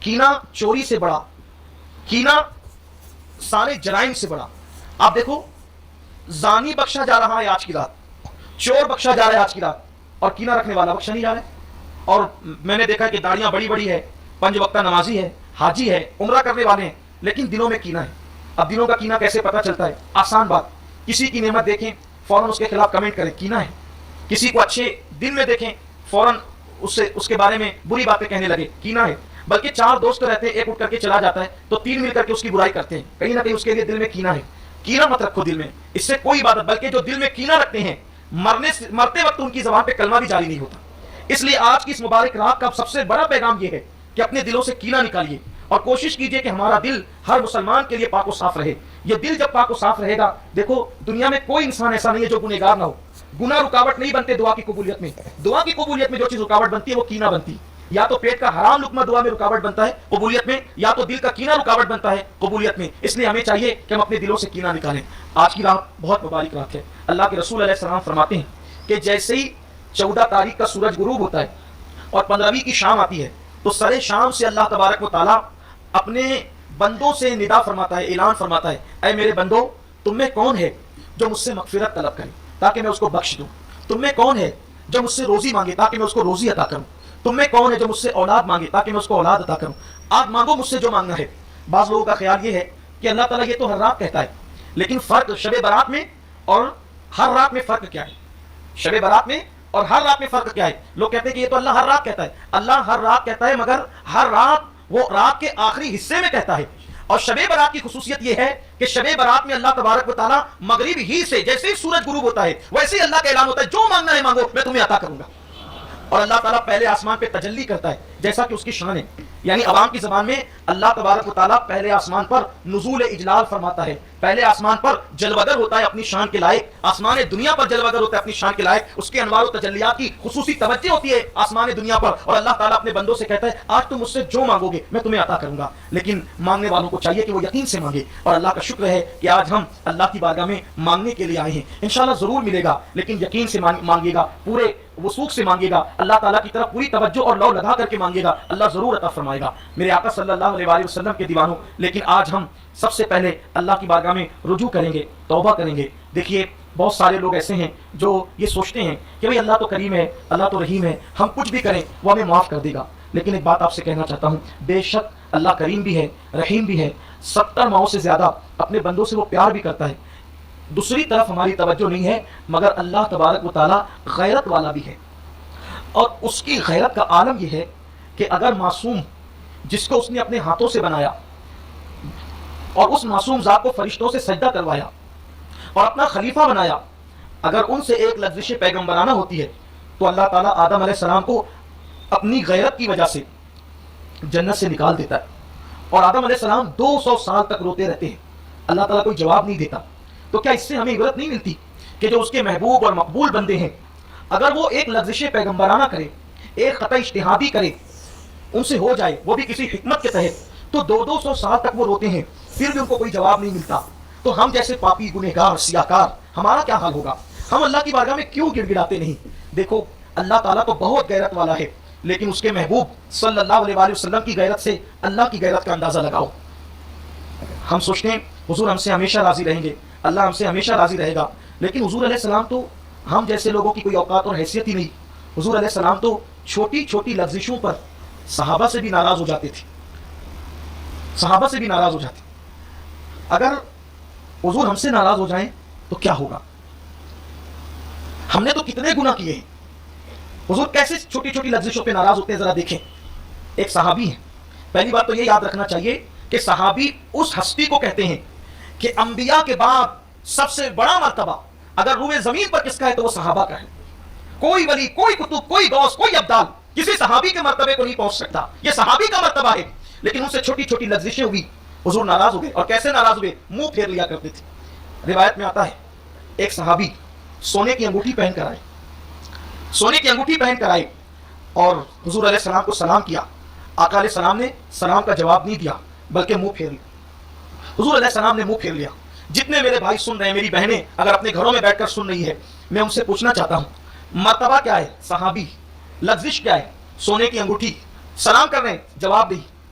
کینہ چوری سے بڑا، کینہ سارے جرائم سے بڑا. آپ دیکھو زانی بخشا جا رہا ہے آج کی رات، چور بخشا جا رہا ہے آج کی رات، اور کینہ رکھنے والا بخشا نہیں جا رہا ہے. اور میں نے دیکھا کہ داڑیاں بڑی بڑی ہے، 5 وقتہ نمازی ہے، حاجی ہے، عمرہ کرنے والے ہیں، لیکن دلوں میں کینہ ہے. اب دلوں کا کینہ کیسے پتہ چلتا ہے؟ آسان بات، کسی کی نعمت دیکھیں فوراً اس کے خلاف کمنٹ کریں، کینہ ہے. کسی کو اچھے دن میں دیکھیں فوراً اس کے بارے میں بری باتیں کہنے لگے، کینہ ہے. بلکہ 4 دوست رہتے ہیں، ایک اٹھ کر کے چلا جاتا ہے تو 3 مل کر کے اس کی برائی کرتے ہیں، کہیں نہ کہیں اس کے لیے دل میں کینہ ہے. کینہ مت رکھو دل میں، اس سے کوئی عبادت، بلکہ جو دل میں کینہ رکھتے ہیں مرتے وقت ان کی زبان پہ کلمہ بھی جاری نہیں ہوتا. اس لیے آج کی اس مبارک رات کا سب سے بڑا پیغام یہ ہے کہ اپنے دلوں سے کینہ نکالیے اور کوشش کیجئے کہ ہمارا دل ہر مسلمان کے لیے پاک و صاف رہے. یہ دل جب پاک و صاف رہے گا، دیکھو دنیا میں کوئی انسان ایسا نہیں ہے جو گنہگار نہ ہو. گناہ رکاوٹ نہیں بنتے دعا کی قبولیت میں. دعا کی قبولیت میں جو چیز رکاوٹ بنتی ہے وہ کینہ بنتی. یا تو پیٹ کا حرام لقمہ دعا میں رکاوٹ بنتا ہے قبولیت میں، یا تو دل کا کینہ رکاوٹ بنتا ہے قبولیت میں. اس لیے ہمیں چاہیے کہ ہم اپنے دلوں سے کینہ نکالیں. آج کی رات بہت مبارک رات ہے. اللہ کے رسول علیہ السلام فرماتے ہیں کہ جیسے ہی 14 تاریخ کا سورج غروب ہوتا ہے اور 15ویں کی شام آتی ہے تو سر شام سے اللہ تبارک و تعالیٰ اپنے بندوں سے ندا فرماتا ہے، اعلان فرماتا ہے، اے میرے بندو تم میں کون ہے جو مجھ سے مغفرت طلب کرے تاکہ میں اس کو بخش دوں؟ تم میں کون ہے جو مجھ سے روزی مانگے تاکہ میں اس کو روزی عطا کروں؟ تم میں کون ہے جو مجھ سے اولاد مانگے تاکہ میں اس کو اولاد عطا کروں؟ آپ مانگو مجھ سے جو مانگنا ہے. بعض لوگوں کا خیال یہ ہے کہ اللہ تعالیٰ یہ تو ہر رات کہتا ہے، لیکن فرق شب برات میں اور ہر رات میں فرق کیا ہے؟ شب برات میں اور ہر رات میں فرق کیا ہے؟ لوگ کہتے ہیں کہ یہ تو اللہ ہر رات کہتا ہے. اللہ ہر رات کہتا ہے، مگر ہر رات وہ رات کے آخری حصے میں کہتا ہے. اور شب برات کی خصوصیت یہ ہے کہ شب برات میں اللہ تبارک و تعالیٰ مغرب ہی سے جیسے ہی سورج غروب ہوتا ہے ویسے ہی اللہ کا اعلان ہوتا ہے جو مانگنا ہے مانگو میں تمہیں عطا کروں گا. اور اللہ تعالیٰ پہلے آسمان پہ تجلی کرتا ہے جیسا کہ اس کی شان ہے. یعنی عوام کی زبان میں اللہ تبارک و تعالیٰ پہلے آسمان پر نزول اجلال فرماتا ہے. پہلے آسمان پر جلوگر ہوتا ہے اپنی شان کے لائق، آسمان دنیا پر جلوگر ہوتا ہے اپنی شان کے لائق. اس کے انوار و تجلیات کی خصوصی توجہ ہوتی ہے آسمان دنیا پر، اور اللہ تعالیٰ اپنے بندوں سے کہتا ہے آج تم مجھ سے جو مانگو گے میں تمہیں عطا کروں گا. لیکن مانگنے والوں کو چاہیے کہ وہ یقین سے مانگے. اور اللہ کا شکر ہے کہ آج ہم اللہ کی بارگاہ میں مانگنے کے لیے آئے ہیں. انشاءاللہ ضرور ملے گا، لیکن یقین سے مانگے گا، پورے وثوق سے مانگے گا، اللہ تعالیٰ کی طرف پوری توجہ اور لو لگا کر کے مانگے گا، اللہ ضرور عطا فرمائے گا. میرے آقا صلی اللہ علیہ وآلہ وسلم کے دیوانوں، لیکن آج ہم سب سے پہلے اللہ کی بارگاہ میں رجوع کریں گے، توبہ کریں گے. دیکھیے بہت سارے لوگ ایسے ہیں جو یہ سوچتے ہیں کہ بھئی اللہ تو کریم ہے، اللہ تو رحیم ہے، ہم کچھ بھی کریں وہ ہمیں معاف کر دے گا. لیکن ایک بات آپ سے کہنا چاہتا ہوں، بے شک اللہ کریم بھی ہے، رحیم بھی ہے، 70 ماؤں سے زیادہ اپنے بندوں سے وہ پیار بھی کرتا ہے. دوسری طرف ہماری توجہ نہیں ہے، مگر اللہ تبارک و تعالیٰ غیرت والا بھی ہے. اور اس کی غیرت کا عالم یہ ہے کہ اگر معصوم جس کو اس نے اپنے ہاتھوں سے بنایا اور اس معصوم ذات کو فرشتوں سے سجدہ کروایا اور اپنا خلیفہ بنایا، اگر ان سے ایک لغزش پیغمبرانہ ہوتی ہے تو اللہ تعالیٰ آدم علیہ السلام کو اپنی غیرت کی وجہ سے جنت سے نکال دیتا ہے. اور آدم علیہ السلام 200 سال تک روتے رہتے ہیں، اللہ تعالیٰ کوئی جواب نہیں دیتا. تو کیا اس سے ہمیں عبرت نہیں ملتی کہ جو اس کے محبوب اور مقبول بندے ہیں اگر وہ ایک لغزش پیغمبرانہ کرے، ایک خطا اجتہادی کرے، ان سے ہو جائے وہ بھی کسی حکمت کے تحت، تو 200 سال تک وہ روتے ہیں پھر بھی ان کو کوئی جواب نہیں ملتا، تو ہم جیسے پاپی گنہگار سیاہکار ہمارا کیا حال ہوگا؟ ہم اللہ کی بارگاہ میں کیوں گڑ گڑاتے نہیں؟ دیکھو اللہ تعالیٰ تو بہت غیرت والا ہے، لیکن اس کے محبوب صلی اللہ علیہ وآلہ وسلم کی غیرت سے اللہ کی غیرت کا اندازہ لگاؤ. ہم سوچتے ہیں حضور ہم سے ہمیشہ راضی رہیں گے، اللہ ہم سے ہمیشہ راضی رہے گا، لیکن حضور علیہ السلام تو ہم جیسے لوگوں کی کوئی اوقات اور حیثیت ہی نہیں. حضور علیہ السلام تو چھوٹی چھوٹی لغزشوں پر صحابہ سے بھی ناراض ہو جاتے تھے، صحابہ سے بھی ناراض ہو جاتے. اگر حضور ہم سے ناراض ہو جائیں تو کیا ہوگا؟ ہم نے تو کتنے گناہ کیے ہیں، حضور کیسے چھوٹی چھوٹی لغزشوں پہ ناراض ہوتے ہیں ذرا دیکھیں. ایک صحابی ہیں، پہلی بات تو یہ یاد رکھنا چاہیے کہ صحابی اس ہستی کو کہتے ہیں کہ انبیاء کے بعد سب سے بڑا مرتبہ اگر روئے زمین پر کس کا ہے تو وہ صحابہ کا ہے. کوئی ولی، کوئی کتب، کوئی غوث، کوئی ابدال کسی صحابی کے مرتبے کو نہیں پہنچ سکتا، یہ صحابی کا مرتبہ ہے. لیکن ان سے چھوٹی چھوٹی لغزشیں ہوئی، حضور ناراض ہو گئے. اور کیسے ناراض ہوئے؟ منہ پھیر لیا کرتے تھے. روایت میں آتا ہے ایک صحابی سونے کی انگوٹھی پہن کر آئے، سونے کی انگوٹھی پہن کر آئے اور حضور علیہ السلام کو سلام کیا. آقا علیہ السلام نے سلام کا جواب نہیں دیا بلکہ منہ پھیر لیا. حضور علیہ السلام نے منہ پھیر لیا. جتنے میرے بھائی سن رہے ہیں، میری بہنیں اگر اپنے گھروں میں بیٹھ کر سن رہی ہے، میں ان سے پوچھنا چاہتا ہوں مرتبہ کیا ہے؟ صحابی. لغزش کیا ہے؟ سونے کی انگوٹھی. سلام کر رہے ہیں، جواب نہیں.